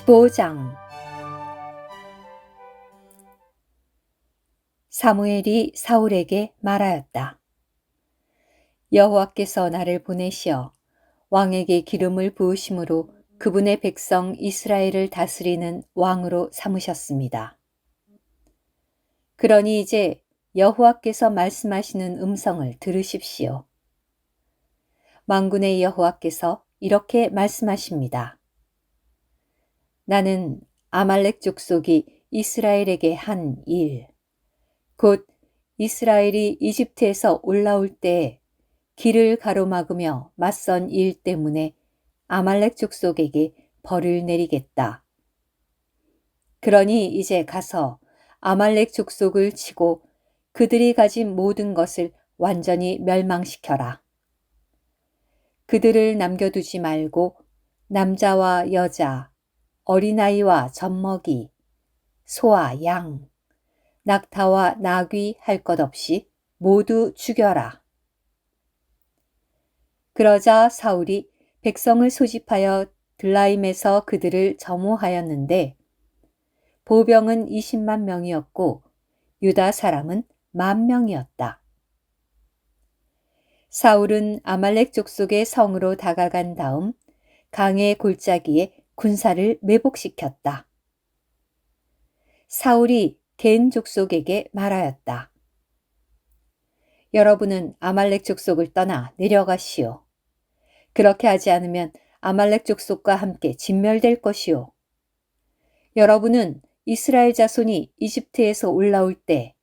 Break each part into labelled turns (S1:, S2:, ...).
S1: 15장 사무엘이 사울에게 말하였다. 여호와께서 나를 보내시어 왕에게 기름을 부으심으로 그분의 백성 이스라엘을 다스리는 왕으로 삼으셨습니다. 그러니 이제 여호와께서 말씀하시는 음성을 들으십시오. 만군의 여호와께서 이렇게 말씀하십니다. 나는 아말렉 족속이 이스라엘에게 한 일, 곧 이스라엘이 이집트에서 올라올 때에 길을 가로막으며 맞선 일 때문에 아말렉 족속에게 벌을 내리겠다. 그러니 이제 가서 아말렉 족속을 치고 그들이 가진 모든 것을 완전히 멸망시켜라. 그들을 남겨두지 말고 남자와 여자, 어린아이와 젖먹이, 소와 양, 낙타와 나귀 할 것 없이 모두 죽여라. 그러자 사울이 백성을 소집하여 들라임에서 그들을 점호하였는데 보병은 20만 명이었고 유다 사람은 10,000명이었다. 사울은 아말렉 족속의 성으로 다가간 다음 강의 골짜기에 군사를 매복시켰다. 사울이 겐 족속에게 말하였다. 여러분은 아말렉 족속을 떠나 내려가시오. 그렇게 하지 않으면 아말렉 족속과 함께 진멸될 것이오. 여러분은 이스라엘 자손이 이집트에서 올라올 때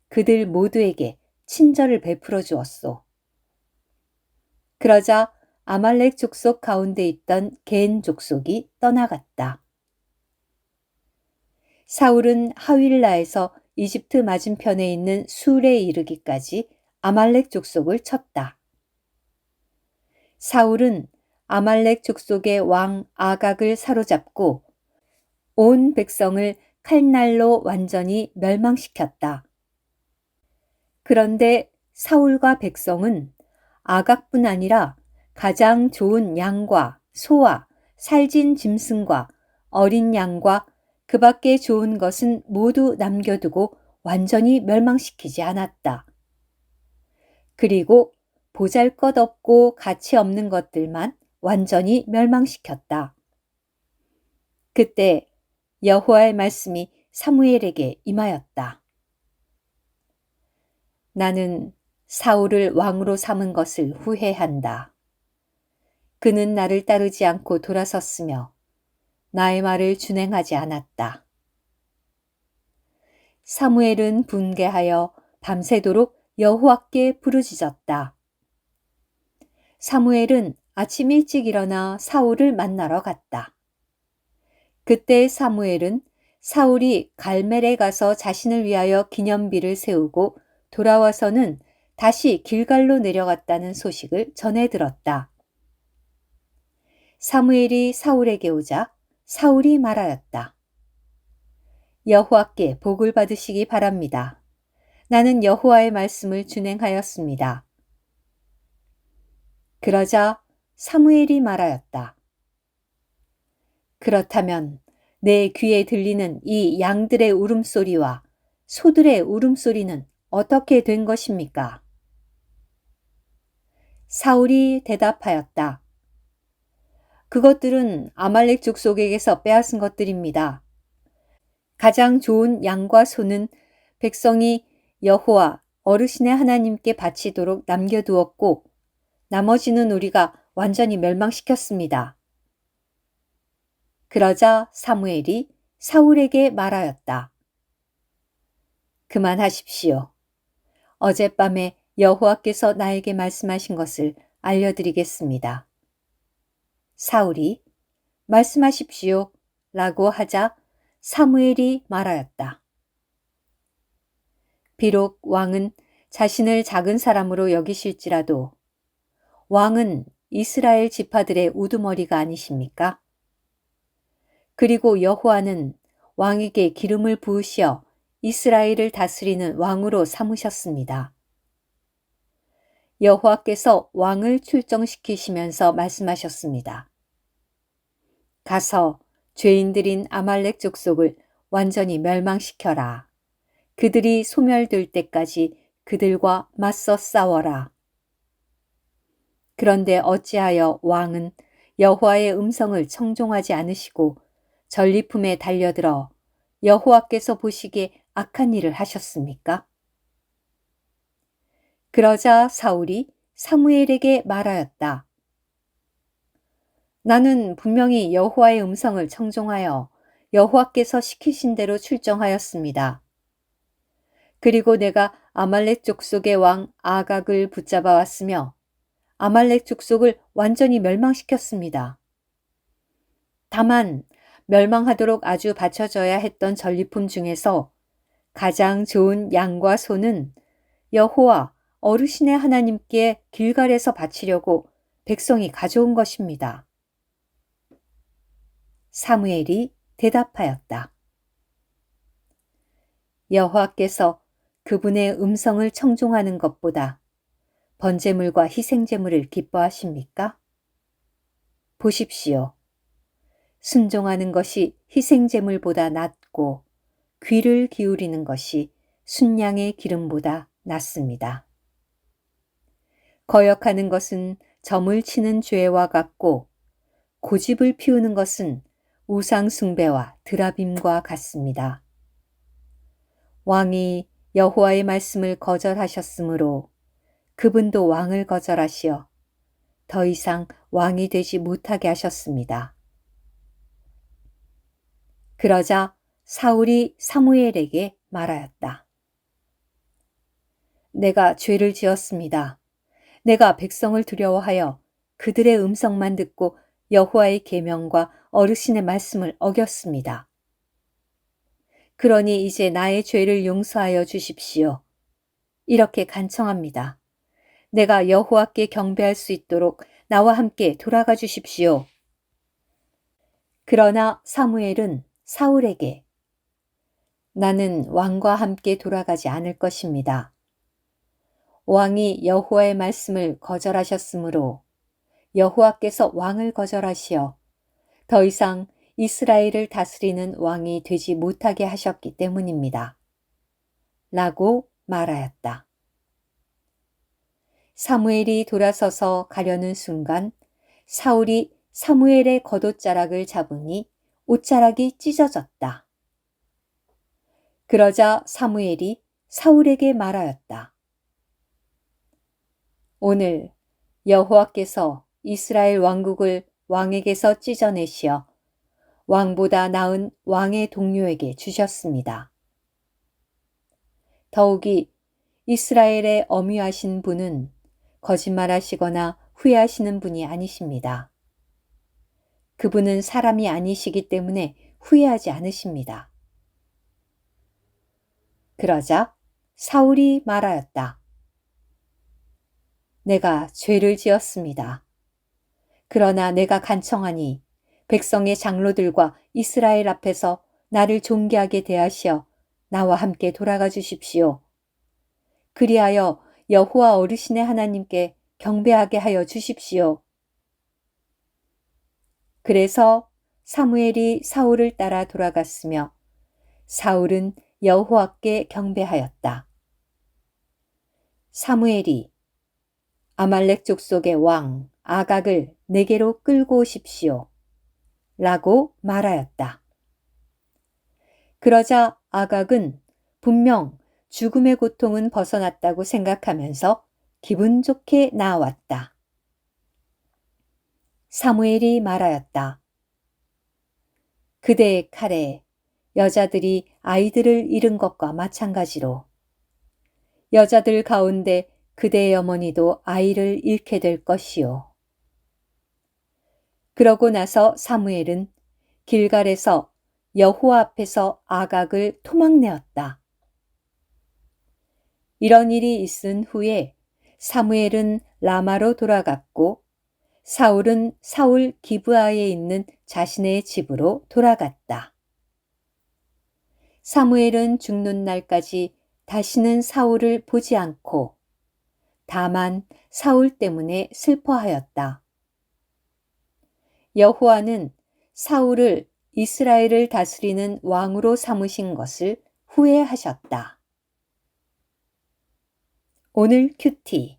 S1: 그들 모두에게 친절을 베풀어 주었소. 그러자 아말렉 족속 가운데 있던 겐 족속이 떠나갔다. 사울은 하윌라에서 이집트 맞은편에 있는 술에 이르기까지 아말렉 족속을 쳤다. 사울은 아말렉 족속의 왕 아각을 사로잡고 온 백성을 칼날로 완전히 멸망시켰다. 그런데 사울과 백성은 아각뿐 아니라 가장 좋은 양과 소와 살진 짐승과 어린 양과 그 밖에 좋은 것은 모두 남겨두고 완전히 멸망시키지 않았다. 그리고 보잘것없고 가치 없는 것들만 완전히 멸망시켰다. 그때 여호와의 말씀이 사무엘에게 임하였다. 나는 사울을 왕으로 삼은 것을 후회한다. 그는 나를 따르지 않고 돌아섰으며 나의 말을 준행하지 않았다. 사무엘은 분개하여 밤새도록 여호와께 부르짖었다. 사무엘은 아침 일찍 일어나 사울을 만나러 갔다. 그때 사무엘은 사울이 갈멜에 가서 자신을 위하여 기념비를 세우고 돌아와서는 다시 길갈로 내려갔다는 소식을 전해 들었다. 사무엘이 사울에게 오자 사울이 말하였다. 여호와께 복을 받으시기 바랍니다. 나는 여호와의 말씀을 준행하였습니다. 그러자 사무엘이 말하였다. 그렇다면 내 귀에 들리는 이 양들의 울음소리와 소들의 울음소리는 어떻게 된 것입니까? 사울이 대답하였다. 그것들은 아말렉 족속에게서 빼앗은 것들입니다. 가장 좋은 양과 소는 백성이 여호와 어르신의 하나님께 바치도록 남겨두었고 나머지는 우리가 완전히 멸망시켰습니다. 그러자 사무엘이 사울에게 말하였다. 그만하십시오. 어젯밤에 여호와께서 나에게 말씀하신 것을 알려드리겠습니다. 사울이 말씀하십시오 라고 하자 사무엘이 말하였다. 비록 왕은 자신을 작은 사람으로 여기실지라도 왕은 이스라엘 지파들의 우두머리가 아니십니까? 그리고 여호와는 왕에게 기름을 부으시어 이스라엘을 다스리는 왕으로 삼으셨습니다. 여호와께서 왕을 출정시키시면서 말씀하셨습니다. 가서 죄인들인 아말렉 족속을 완전히 멸망시켜라. 그들이 소멸될 때까지 그들과 맞서 싸워라. 그런데 어찌하여 왕은 여호와의 음성을 청종하지 않으시고 전리품에 달려들어 여호와께서 보시기에 악한 일을 하셨습니까? 그러자 사울이 사무엘에게 말하였다. 나는 분명히 여호와의 음성을 청종하여 여호와께서 시키신 대로 출정하였습니다. 그리고 내가 아말렉 족속의 왕 아각을 붙잡아 왔으며 아말렉 족속을 완전히 멸망시켰습니다. 다만 멸망하도록 아주 바쳐져야 했던 전리품 중에서 가장 좋은 양과 소는 여호와 어르신의 하나님께 길갈에서 바치려고 백성이 가져온 것입니다. 사무엘이 대답하였다. 여호와께서 그분의 음성을 청종하는 것보다 번제물과 희생제물을 기뻐하십니까? 보십시오. 순종하는 것이 희생제물보다 낫고 귀를 기울이는 것이 순양의 기름보다 낫습니다. 거역하는 것은 점을 치는 죄와 같고 고집을 피우는 것은 우상 숭배와 드라빔과 같습니다. 왕이 여호와의 말씀을 거절하셨으므로 그분도 왕을 거절하시어 더 이상 왕이 되지 못하게 하셨습니다. 그러자 사울이 사무엘에게 말하였다. 내가 죄를 지었습니다. 내가 백성을 두려워하여 그들의 음성만 듣고 여호와의 계명과 어르신의 말씀을 어겼습니다. 그러니 이제 나의 죄를 용서하여 주십시오. 이렇게 간청합니다. 내가 여호와께 경배할 수 있도록 나와 함께 돌아가 주십시오. 그러나 사무엘은 사울에게 나는 왕과 함께 돌아가지 않을 것입니다. 왕이 여호와의 말씀을 거절하셨으므로 여호와께서 왕을 거절하시어 더 이상 이스라엘을 다스리는 왕이 되지 못하게 하셨기 때문입니다. 라고 말하였다. 사무엘이 돌아서서 가려는 순간 사울이 사무엘의 겉옷자락을 잡으니 옷자락이 찢어졌다. 그러자 사무엘이 사울에게 말하였다. 오늘 여호와께서 이스라엘 왕국을 왕에게서 찢어내시어 왕보다 나은 왕의 동료에게 주셨습니다. 더욱이 이스라엘의 엄위하신 분은 거짓말하시거나 후회하시는 분이 아니십니다. 그분은 사람이 아니시기 때문에 후회하지 않으십니다. 그러자 사울이 말하였다. 내가 죄를 지었습니다. 그러나 내가 간청하니 백성의 장로들과 이스라엘 앞에서 나를 존귀하게 대하시어 나와 함께 돌아가 주십시오. 그리하여 여호와 어르신의 하나님께 경배하게 하여 주십시오. 그래서 사무엘이 사울을 따라 돌아갔으며 사울은 여호와께 경배하였다. 사무엘이 아말렉 족속의 왕 아각을 내게로 끌고 오십시오. 라고 말하였다. 그러자 아각은 분명 죽음의 고통은 벗어났다고 생각하면서 기분 좋게 나아왔다. 사무엘이 말하였다. 그대의 칼에 여자들이 아이들을 잃은 것과 마찬가지로 여자들 가운데 그대의 어머니도 아이를 잃게 될 것이요. 그러고 나서 사무엘은 길갈에서 여호와 앞에서 아각을 토막내었다. 이런 일이 있은 후에 사무엘은 라마로 돌아갔고 사울은 사울 기브아에 있는 자신의 집으로 돌아갔다. 사무엘은 죽는 날까지 다시는 사울을 보지 않고 다만 사울 때문에 슬퍼하였다. 여호와는 사울을 이스라엘을 다스리는 왕으로 삼으신 것을 후회하셨다. 오늘 큐티.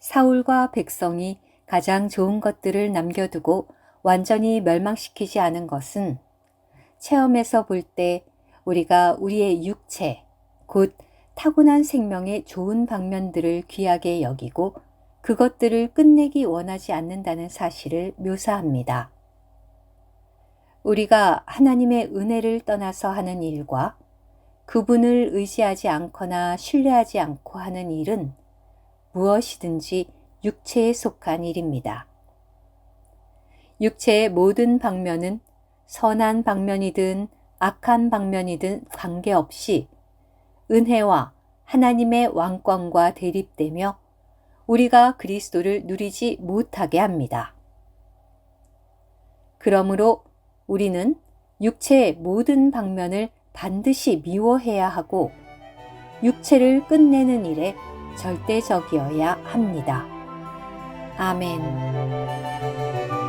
S1: 사울과 백성이 가장 좋은 것들을 남겨두고 완전히 멸망시키지 않은 것은 체험에서 볼 때 우리가 우리의 육체, 곧 타고난 생명의 좋은 방면들을 귀하게 여기고 그것들을 끝내기 원하지 않는다는 사실을 묘사합니다. 우리가 하나님의 은혜를 떠나서 하는 일과 그분을 의지하지 않거나 신뢰하지 않고 하는 일은 무엇이든지 육체에 속한 일입니다. 육체의 모든 방면은 선한 방면이든 악한 방면이든 관계없이 은혜와 하나님의 왕권과 대립되며 우리가 그리스도를 누리지 못하게 합니다. 그러므로 우리는 육체의 모든 방면을 반드시 미워해야 하고 육체를 끝내는 일에 절대적이어야 합니다. 아멘.